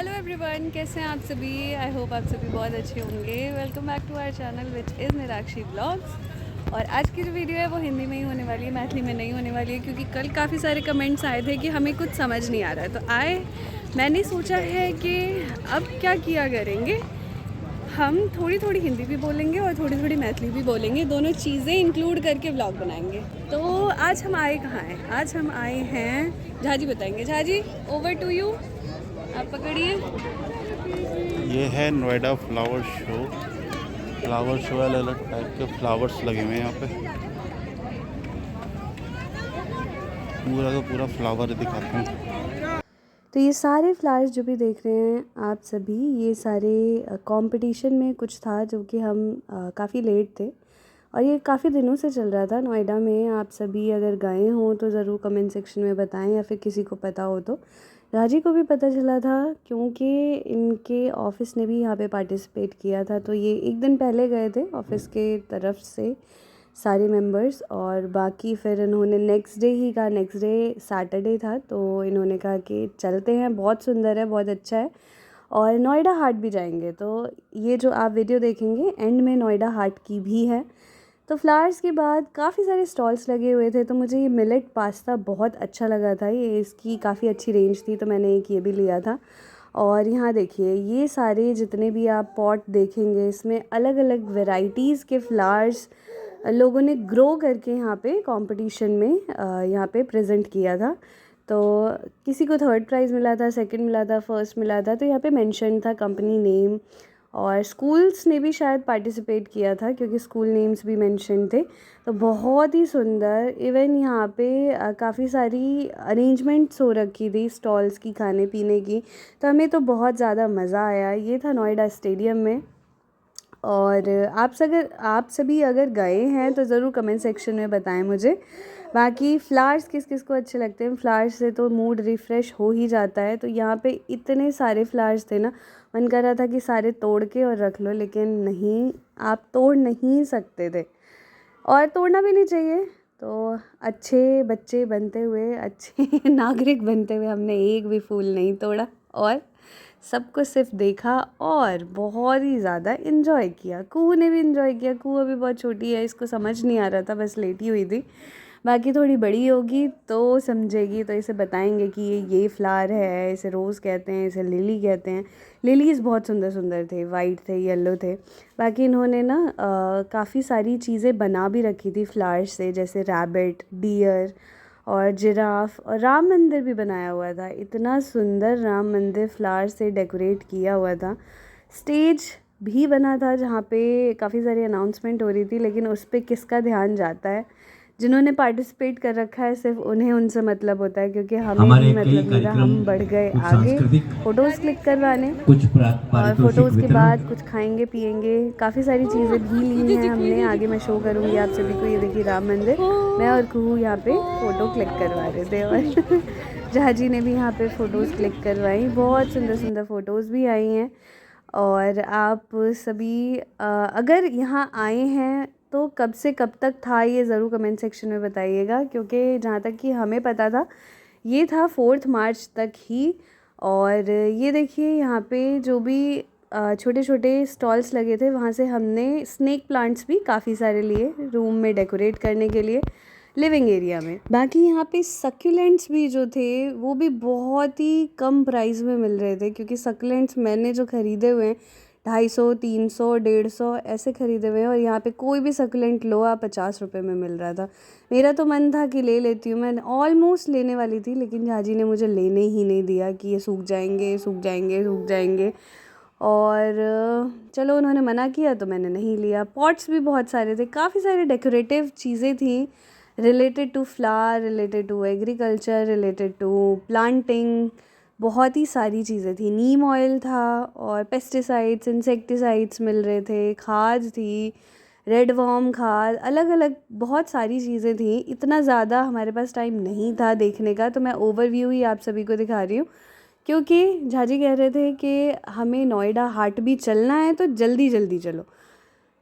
Hello everyone, कैसे हैं आप सभी। आई होप आप सभी बहुत अच्छे होंगे। Welcome back to our channel which is Nirakshi blogs. और आज की जो वीडियो है वो हिंदी में ही होने वाली है, मैथिली में नहीं होने वाली है, क्योंकि कल काफ़ी सारे कमेंट्स आए थे कि हमें कुछ समझ नहीं आ रहा है। तो मैंने सोचा है कि अब क्या किया करेंगे, हम थोड़ी थोड़ी हिंदी भी बोलेंगे और थोड़ी थोड़ी मैथिली भी बोलेंगे, दोनों चीज़ें इंक्लूड करके व्लॉग बनाएंगे। तो आज हम आए कहाँ हैं? आज हम आए हैं, झाजी बताएंगे। झाजी, ओवर टू यू, आप पकड़िए। ये है नोएडा फ्लावर शो। अलग अलग टाइप के फ्लावर्स लगे हुए हैं यहाँ पे। पूरा का पूरा फ्लावर दिखाते हैं। तो ये सारे फ्लावर्स जो भी देख रहे हैं आप सभी, ये सारे कंपटीशन में कुछ था जो कि हम काफ़ी लेट थे और ये काफ़ी दिनों से चल रहा था नोएडा में। आप सभी अगर गए हों तो ज़रूर कमेंट सेक्शन में बताएं, या फिर किसी को पता हो तो। राजी को भी पता चला था क्योंकि इनके ऑफिस ने भी यहाँ पे पार्टिसिपेट किया था। तो ये एक दिन पहले गए थे ऑफिस के तरफ से सारे मेंबर्स, और बाकी फिर इन्होंने नेक्स्ट डे ही कहा। नेक्स्ट डे सैटरडे था, तो इन्होंने कहा कि चलते हैं, बहुत सुंदर है, बहुत अच्छा है, और नोएडा हाट भी जाएंगे। तो ये जो आप वीडियो देखेंगे एंड में नोएडा हाट की भी है। तो फ्लावर्स के बाद काफ़ी सारे स्टॉल्स लगे हुए थे, तो मुझे ये मिलेट पास्ता बहुत अच्छा लगा था। ये इसकी काफ़ी अच्छी रेंज थी, तो मैंने एक ये भी लिया था। और यहाँ देखिए, ये सारे जितने भी आप पॉट देखेंगे, इसमें अलग अलग वेराइटीज़ के फ्लावर्स लोगों ने ग्रो करके यहाँ पे कंपटीशन में यहाँ पे प्रेजेंट किया था। तो किसी को थर्ड प्राइज़ मिला था, सेकंड मिला था, फर्स्ट मिला था। तो यहाँ पे मेंशन था कंपनी नेम, और स्कूल्स ने भी शायद पार्टिसिपेट किया था क्योंकि स्कूल नेम्स भी मेंशन थे। तो बहुत ही सुंदर, इवन यहाँ पे काफ़ी सारी अरेंजमेंट्स हो रखी थी स्टॉल्स की, खाने पीने की। तो हमें तो बहुत ज़्यादा मज़ा आया। ये था नोएडा स्टेडियम में। और आप सभी अगर गए हैं तो ज़रूर कमेंट सेक्शन में बताएं मुझे। बाकी फ़्लावर्स किस किस को अच्छे लगते हैं, फ्लावर्स से तो मूड रिफ़्रेश हो ही जाता है। तो यहाँ पे इतने सारे फ्लावर्स थे ना, मन कर रहा था कि सारे तोड़ के और रख लो, लेकिन नहीं, आप तोड़ नहीं सकते थे और तोड़ना भी नहीं चाहिए। तो अच्छे बच्चे बनते हुए, अच्छे नागरिक बनते हुए हमने एक भी फूल नहीं तोड़ा और सबको सिर्फ देखा और बहुत ही ज़्यादा इन्जॉय किया। कुहू ने भी इन्जॉय किया। कुहू अभी बहुत छोटी है, इसको समझ नहीं आ रहा था, बस लेटी हुई थी। बाकी थोड़ी बड़ी होगी तो समझेगी, तो इसे बताएंगे कि ये फ्लावर है, इसे रोज़ कहते हैं, इसे लिली कहते हैं। लिलीज़ बहुत सुंदर सुंदर थे, वाइट थे, येलो थे। बाकी इन्होंने ना काफ़ी सारी चीज़ें बना भी रखी थी फ्लावर्स से, जैसे रैबिट, डियर और जिराफ, और राम मंदिर भी बनाया हुआ था। इतना सुंदर राम मंदिर फ्लावर से डेकोरेट किया हुआ था। स्टेज भी बना था जहाँ पे काफ़ी सारी अनाउंसमेंट हो रही थी, लेकिन उस पर किसका ध्यान जाता है। जिन्होंने पार्टिसिपेट कर रखा है सिर्फ उन्हें उनसे मतलब होता है, क्योंकि हमें भी मतलब नहीं था। हम बढ़ गए आगे फ़ोटोज़ क्लिक करवाने, और फ़ोटोज़ के बाद कुछ खाएंगे पिएंगे। काफ़ी सारी चीज़ें भी ली हैं हमने, आगे मैं शो करूँगी आप सभी को। ये देखिए राम मंदिर, मैं और कुहू यहाँ पे फ़ोटो क्लिक करवा रहे थे, और जहाजी ने भी यहाँ पे फ़ोटोज़ क्लिक करवाई। बहुत सुंदर सुंदर फ़ोटोज़ भी आई हैं। और आप सभी अगर यहाँ आए हैं तो कब से कब तक था, ये ज़रूर कमेंट सेक्शन में बताइएगा, क्योंकि जहाँ तक कि हमें पता था ये था 4 मार्च तक ही। और ये देखिए यहाँ पे जो भी छोटे छोटे स्टॉल्स लगे थे, वहाँ से हमने स्नेक प्लांट्स भी काफ़ी सारे लिए रूम में डेकोरेट करने के लिए, लिविंग एरिया में। बाकी यहाँ पे सक्यूलेंट्स भी जो थे वो भी बहुत ही कम प्राइस में मिल रहे थे, क्योंकि सक्यूलेंट्स मैंने जो ख़रीदे हुए हैं 250, 300, 150 ऐसे ख़रीदे हुए हैं, और यहाँ पे कोई भी सक्यूलेंट लो आप 50 रुपये में मिल रहा था। मेरा तो मन था कि ले लेती हूँ, मैं ऑलमोस्ट लेने वाली थी, लेकिन झाजी ने मुझे लेने ही नहीं दिया कि ये सूख जाएंगे, सूख जाएंगे, सूख जाएंगे। और चलो उन्होंने मना किया तो मैंने नहीं लिया। पॉट्स भी बहुत सारे थे, काफ़ी सारे डेकोरेटिव चीज़ें थी related to flower, related to agriculture, related to planting. बहुत ही सारी चीज़ें थी। नीम ऑयल था, और पेस्टिसाइड्स, इंसेक्टिसाइड्स मिल रहे थे, खाद थी, रेड वॉर्म खाद, अलग अलग बहुत सारी चीज़ें थी। इतना ज़्यादा हमारे पास टाइम नहीं था देखने का, तो मैं ओवरव्यू ही आप सभी को दिखा रही हूँ, क्योंकि झाजी कह रहे थे कि हमें नोएडा हाट भी चलना है तो जल्दी जल्दी चलो।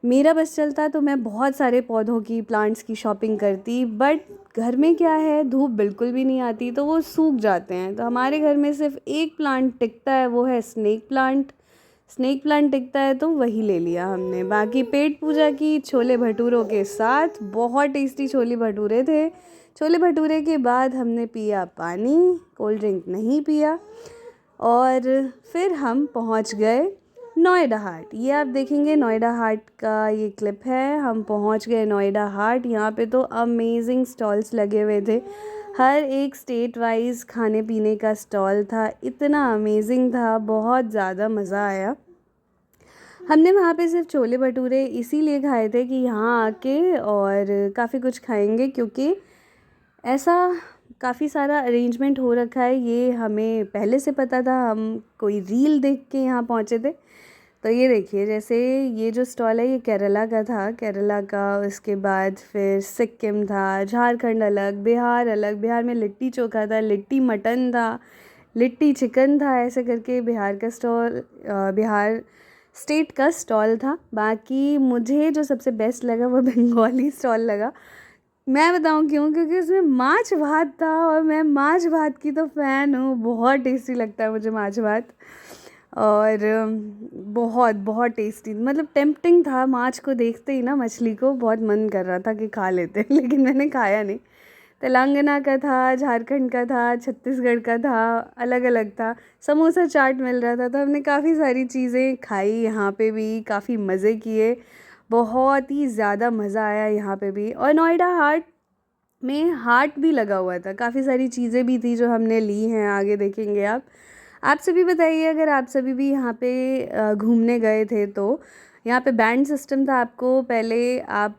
मेरा बस चलता तो मैं बहुत सारे पौधों की, प्लांट्स की शॉपिंग करती, बट घर में क्या है, धूप बिल्कुल भी नहीं आती तो वो सूख जाते हैं। तो हमारे घर में सिर्फ एक प्लांट टिकता है, वो है स्नेक प्लांट। स्नेक प्लांट टिकता है तो वही ले लिया हमने। बाकी पेट पूजा की छोले भटूरों के साथ, बहुत टेस्टी छोले भटूरे थे। छोले भटूरे के बाद हमने पिया पानी, कोल्ड ड्रिंक नहीं पिया। और फिर हम पहुंच गए नोएडा हाट। ये आप देखेंगे नोएडा हाट का ये क्लिप है। हम पहुंच गए नोएडा हाट। यहाँ पे तो अमेजिंग स्टॉल्स लगे हुए थे, हर एक स्टेट वाइज खाने पीने का स्टॉल था। इतना अमेजिंग था, बहुत ज़्यादा मज़ा आया। हमने वहाँ पे सिर्फ छोले भटूरे इसीलिए खाए थे कि यहाँ आके और काफ़ी कुछ खाएंगे, क्योंकि ऐसा काफ़ी सारा अरेंजमेंट हो रखा है। ये हमें पहले से पता था, हम कोई रील देख के यहाँ पहुँचे थे। तो ये देखिए, जैसे ये जो स्टॉल है ये केरला का था, केरला का। उसके बाद फिर सिक्किम था, झारखंड अलग, बिहार अलग। बिहार में लिट्टी चोखा था, लिट्टी मटन था, लिट्टी चिकन था, ऐसे करके बिहार का स्टॉल, बिहार स्टेट का स्टॉल था। बाकी मुझे जो सबसे बेस्ट लगा वो बंगाली स्टॉल लगा। मैं बताऊं क्यों? क्योंकि उसमें माछ भात था, और मैं माछ भात की तो फ़ैन हूँ। बहुत टेस्टी लगता है मुझे माछ भात, और बहुत बहुत टेस्टी, मतलब टेम्पटिंग था। माछ को देखते ही ना, मछली को बहुत मन कर रहा था कि खा लेते लेकिन मैंने खाया नहीं। तेलंगाना का था, झारखंड का था, छत्तीसगढ़ का था, अलग अलग था। समोसा चाट मिल रहा था, तो हमने काफ़ी सारी चीज़ें खाई यहाँ पे भी, काफ़ी मज़े किए। बहुत ही ज़्यादा मज़ा आया यहाँ पे भी। और नोएडा हाट में हाट भी लगा हुआ था, काफ़ी सारी चीज़ें भी थी जो हमने ली हैं, आगे देखेंगे आप सभी बताइए अगर आप सभी भी यहाँ पे घूमने गए थे तो। यहाँ पे बैंड सिस्टम था। आपको पहले आप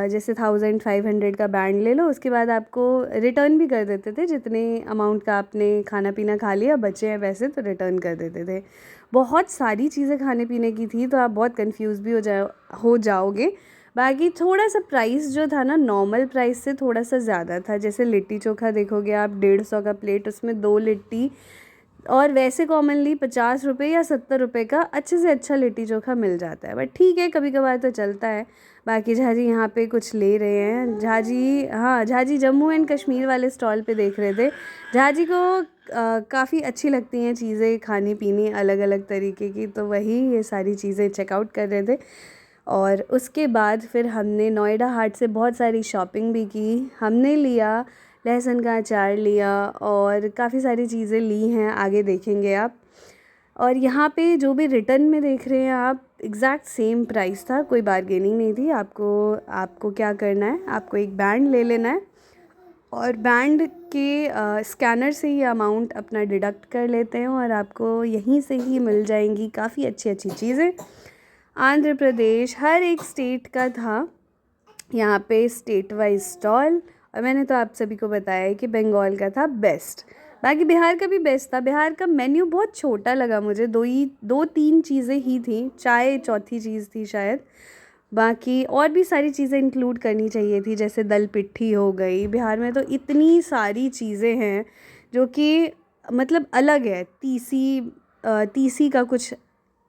जैसे 1500 का बैंड ले लो, उसके बाद आपको रिटर्न भी कर देते थे। जितने अमाउंट का आपने खाना पीना खा लिया, बचे हैं पैसे, तो रिटर्न कर देते थे। बहुत सारी चीज़ें खाने पीने की थी, तो आप बहुत कंफ्यूज भी हो जाओगे। बाकी थोड़ा सा प्राइस जो था ना, नॉर्मल प्राइस से थोड़ा सा ज़्यादा था। जैसे लिट्टी चोखा देखोगे आप, 150 का प्लेट, उसमें 2 लिट्टी। और वैसे कॉमनली 50 रुपये या 70 रुपये का अच्छे से अच्छा लिट्टी चोखा मिल जाता है, बट ठीक है, कभी कभार तो चलता है। बाकी झाजी यहाँ पे कुछ ले रहे हैं। झाजी, हाँ, झाजी जम्मू एंड कश्मीर वाले स्टॉल पे देख रहे थे। झाजी को काफ़ी अच्छी लगती हैं चीज़ें खानी पीनी अलग अलग तरीके की, तो वही ये सारी चीज़ें चेकआउट कर रहे थे। और उसके बाद फिर हमने नोएडा हाट से बहुत सारी शॉपिंग भी की। हमने लिया लहसुन का अचार लिया, और काफ़ी सारी चीज़ें ली हैं, आगे देखेंगे आप। और यहाँ पे जो भी रिटर्न में देख रहे हैं आप, एग्जैक्ट सेम प्राइस था, कोई बार्गेनिंग नहीं थी। आपको क्या करना है, आपको एक बैंड ले लेना है, और बैंड के स्कैनर से ही अमाउंट अपना डिडक्ट कर लेते हैं, और आपको यहीं से ही मिल जाएंगी काफ़ी अच्छी अच्छी चीज़ें। आंध्र प्रदेश, हर एक स्टेट का था यहाँ पे स्टेट वाइज स्टॉल। और मैंने तो आप सभी को बताया है कि बंगाल का था बेस्ट। बाकी बिहार का भी बेस्ट था। बिहार का मेन्यू बहुत छोटा लगा मुझे, 2-3 चीज़ें ही थी, चाय चौथी चीज़ थी शायद। बाकी और भी सारी चीज़ें इंक्लूड करनी चाहिए थी, जैसे दल पिट्ठी हो गई। बिहार में तो इतनी सारी चीज़ें हैं जो कि मतलब अलग है। तीसी का कुछ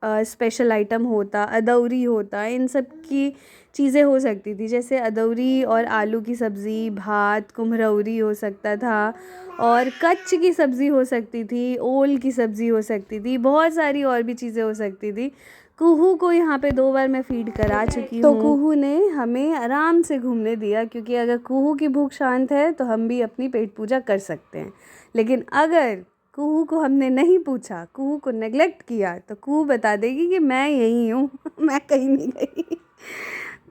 स्पेशल आइटम होता, अदौरी होता, इन सब की चीज़ें हो सकती थी। जैसे अदौरी और आलू की सब्ज़ी, भात, कुम्हरौरी हो सकता था, और कच्छ की सब्ज़ी हो सकती थी, ओल की सब्ज़ी हो सकती थी, बहुत सारी और भी चीज़ें हो सकती थी। कुहू को यहाँ पे 2 बार मैं फ़ीड करा चुकी हूँ, तो कुहू ने हमें आराम से घूमने दिया, क्योंकि अगर कुहू की भूख शांत है तो हम भी अपनी पेट पूजा कर सकते हैं। लेकिन अगर कुहू को हमने नहीं पूछा, कुहू को नेगलेक्ट किया, तो कुहू बता देगी कि मैं यहीं हूँ मैं कहीं नहीं गई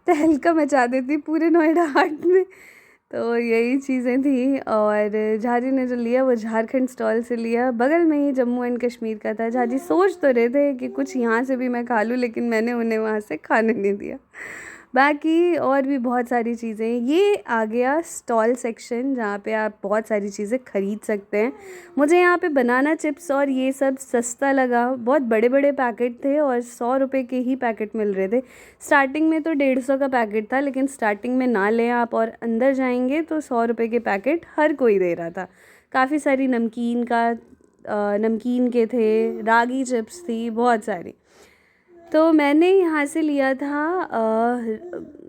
तहलका मचा देती पूरे नोएडा हाट में। तो यही चीज़ें थी। और झाजी ने जो लिया वो झारखंड स्टॉल से लिया, बगल में ही जम्मू एंड कश्मीर का था। झाजी सोच तो रहे थे कि कुछ यहाँ से भी मैं खा लूँ, लेकिन मैंने उन्हें वहाँ से खाने नहीं दिया। बाकी और भी बहुत सारी चीज़ें। ये आ गया स्टॉल सेक्शन, जहाँ पे आप बहुत सारी चीज़ें ख़रीद सकते हैं। मुझे यहाँ पे बनाना चिप्स और ये सब सस्ता लगा। बहुत बड़े बड़े पैकेट थे, और 100 रुपये के ही पैकेट मिल रहे थे। स्टार्टिंग में तो 150 का पैकेट था, लेकिन स्टार्टिंग में ना लें आप, और अंदर जाएंगे तो 100 रुपये के पैकेट हर कोई दे रहा था। काफ़ी सारी नमकीन के थे, रागी चिप्स थी, बहुत सारी। तो मैंने यहाँ से लिया था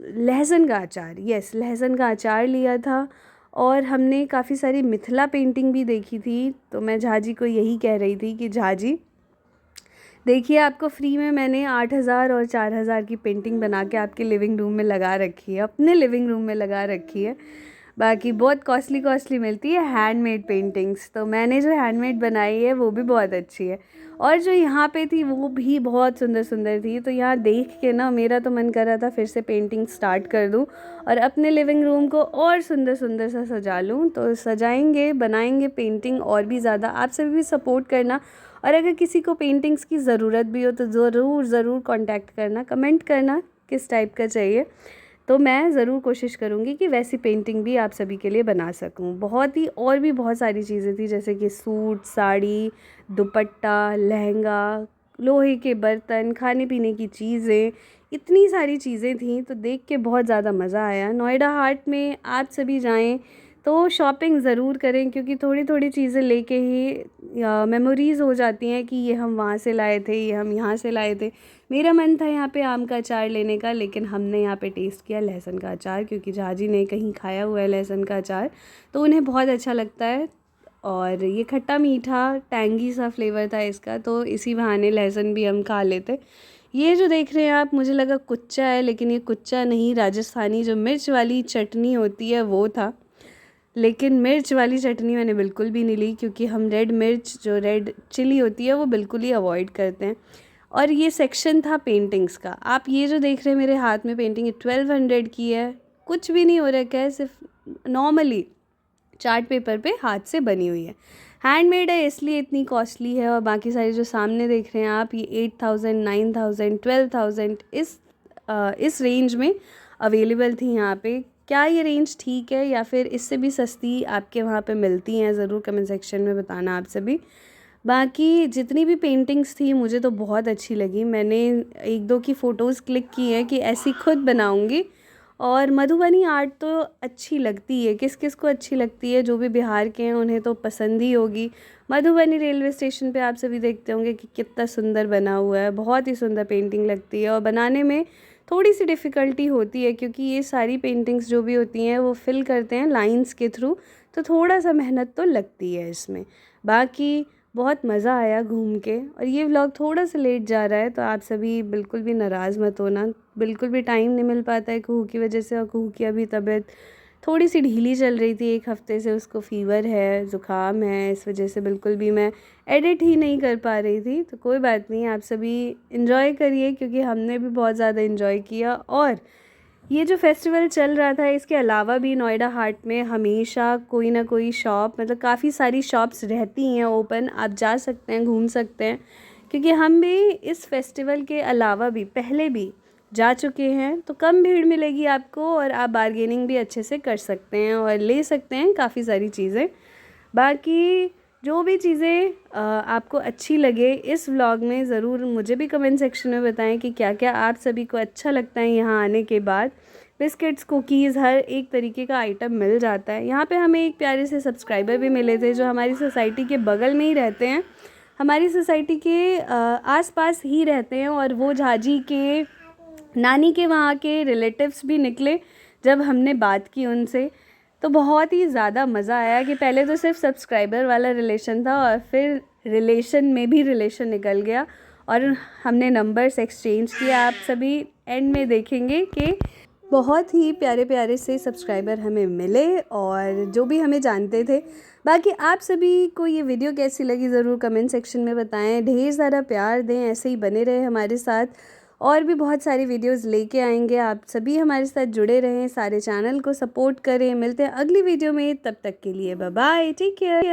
लहसुन का अचार। यस, लहसुन का अचार लिया था। और हमने काफ़ी सारी मिथिला पेंटिंग भी देखी थी। तो मैं झाजी को यही कह रही थी कि झाजी देखिए, आपको फ्री में मैंने 8,000 और 4,000 की पेंटिंग बना के आपके लिविंग रूम में लगा रखी है, अपने लिविंग रूम में लगा रखी है। बाकी बहुत कॉस्टली मिलती है हैंडमेड पेंटिंग्स, तो मैंने जो हैंडमेड बनाई है वो भी बहुत अच्छी है। और जो यहाँ पे थी वो भी बहुत सुंदर थी। तो यहाँ देख के ना मेरा तो मन कर रहा था फिर से पेंटिंग स्टार्ट कर दूँ और अपने लिविंग रूम को और सुंदर सा सजा लूँ। तो सजाएंगे, बनाएंगे पेंटिंग और भी ज़्यादा। आप सभी भी सपोर्ट करना, और अगर किसी को पेंटिंग्स की ज़रूरत भी हो तो ज़रूर कांटेक्ट करना, कमेंट करना किस टाइप का चाहिए। तो मैं ज़रूर कोशिश करूँगी कि वैसी पेंटिंग भी आप सभी के लिए बना सकूँ। और भी बहुत सारी चीज़ें थी, जैसे कि सूट, साड़ी, दुपट्टा, लहंगा, लोहे के बर्तन, खाने पीने की चीज़ें, इतनी सारी चीज़ें थी। तो देख के बहुत ज़्यादा मज़ा आया। नोएडा हाट में आप सभी जाएं तो शॉपिंग ज़रूर करें, क्योंकि थोड़ी चीज़ें लेके ही मेमोरीज़ हो जाती हैं कि ये हम वहाँ से लाए थे, ये हम यहाँ से लाए थे। मेरा मन था यहाँ पे आम का अचार लेने का, लेकिन हमने यहाँ पे टेस्ट किया लहसुन का अचार, क्योंकि झाजी ने कहीं खाया हुआ है लहसुन का अचार, तो उन्हें बहुत अच्छा लगता है। और ये खट्टा मीठा टैंगी सा फ्लेवर था इसका, तो इसी बहाने लहसुन भी हम खा लेते। ये जो देख रहे हैं आप, मुझे लगा कुच्चा है, लेकिन ये कुच्चा नहीं, राजस्थानी जो मिर्च वाली चटनी होती है वो था। लेकिन मिर्च वाली चटनी मैंने बिल्कुल भी नहीं ली, क्योंकि हम रेड मिर्च, जो रेड चिली होती है, वो बिल्कुल ही अवॉइड करते हैं। और ये सेक्शन था पेंटिंग्स का। आप ये जो देख रहे हैं मेरे हाथ में पेंटिंग, ये 1200 की है, कुछ भी नहीं हो रखा है, सिर्फ नॉर्मली चार्ट पेपर पे हाथ से बनी हुई है। हैंडमेड है इसलिए इतनी कॉस्टली है। और बाकी सारी जो सामने देख रहे हैं आप, ये 8,000, 9,000, 12,000 इस रेंज में अवेलेबल थी यहाँ पे। क्या ये रेंज ठीक है या फिर इससे भी सस्ती आपके वहाँ पे मिलती हैं, ज़रूर कमेंट सेक्शन में बताना आप सभी। बाकी जितनी भी पेंटिंग्स थी मुझे तो बहुत अच्छी लगी। मैंने 1-2 की फ़ोटोज़ क्लिक की हैं कि ऐसी खुद बनाऊँगी। और मधुबनी आर्ट तो अच्छी लगती है, किस किस को अच्छी लगती है, जो भी बिहार के हैं उन्हें तो पसंद ही होगी। मधुबनी रेलवे स्टेशन पे आप सभी देखते होंगे कि कितना सुंदर बना हुआ है, बहुत ही सुंदर पेंटिंग लगती है। और बनाने में थोड़ी सी डिफ़िकल्टी होती है, क्योंकि ये सारी पेंटिंग्स जो भी होती हैं वो फिल करते हैं लाइंस के थ्रू, तो थोड़ा सा मेहनत तो लगती है इसमें। बाकी बहुत मज़ा आया घूम के। और ये व्लॉग थोड़ा सा लेट जा रहा है, तो आप सभी बिल्कुल भी नाराज़ मत होना। बिल्कुल भी टाइम नहीं मिल पाता है कुहू की वजह से, और कुहू की अभी तबीयत थोड़ी सी ढीली चल रही थी, 1 हफ़्ते से उसको फ़ीवर है, ज़ुकाम है, इस वजह से बिल्कुल भी मैं एडिट ही नहीं कर पा रही थी। तो कोई बात नहीं, आप सभी इन्जॉय करिए, क्योंकि हमने भी बहुत ज़्यादा इन्जॉय किया। और ये जो फेस्टिवल चल रहा था, इसके अलावा भी नोएडा हाट में हमेशा कोई ना कोई शॉप, मतलब काफ़ी सारी शॉप्स रहती हैं ओपन, आप जा सकते हैं, घूम सकते हैं। क्योंकि हम भी इस फेस्टिवल के अलावा भी पहले भी जा चुके हैं, तो कम भीड़ मिलेगी आपको, और आप बार्गेनिंग भी अच्छे से कर सकते हैं और ले सकते हैं काफ़ी सारी चीज़ें। बाकी जो भी चीज़ें आपको अच्छी लगे इस व्लॉग में, ज़रूर मुझे भी कमेंट सेक्शन में बताएं कि क्या क्या आप सभी को अच्छा लगता है यहाँ आने के बाद। बिस्किट्स, कुकीज़, हर एक तरीके का आइटम मिल जाता है यहाँ पे। हमें एक प्यारे से सब्सक्राइबर भी मिले थे, जो हमारी सोसाइटी के बगल में ही रहते हैं, हमारी सोसाइटी के आसपास ही रहते हैं। और वो झाजी के नानी के वहाँ के रिलेटिव्स भी निकले जब हमने बात की उनसे। तो बहुत ही ज़्यादा मज़ा आया कि पहले तो सिर्फ सब्सक्राइबर वाला रिलेशन था, और फिर रिलेशन में भी रिलेशन निकल गया, और हमने नंबर्स एक्सचेंज किया। आप सभी एंड में देखेंगे कि बहुत ही प्यारे प्यारे से सब्सक्राइबर हमें मिले, और जो भी हमें जानते थे। बाकी आप सभी को ये वीडियो कैसी लगी ज़रूर कमेंट सेक्शन में बताएं, ढेर सारा प्यार दें, ऐसे ही बने रहे हमारे साथ। और भी बहुत सारी वीडियोस लेके आएंगे, आप सभी हमारे साथ जुड़े रहें, सारे चैनल को सपोर्ट करें। मिलते हैं अगली वीडियो में, तब तक के लिए बाय बाय, टेक केयर।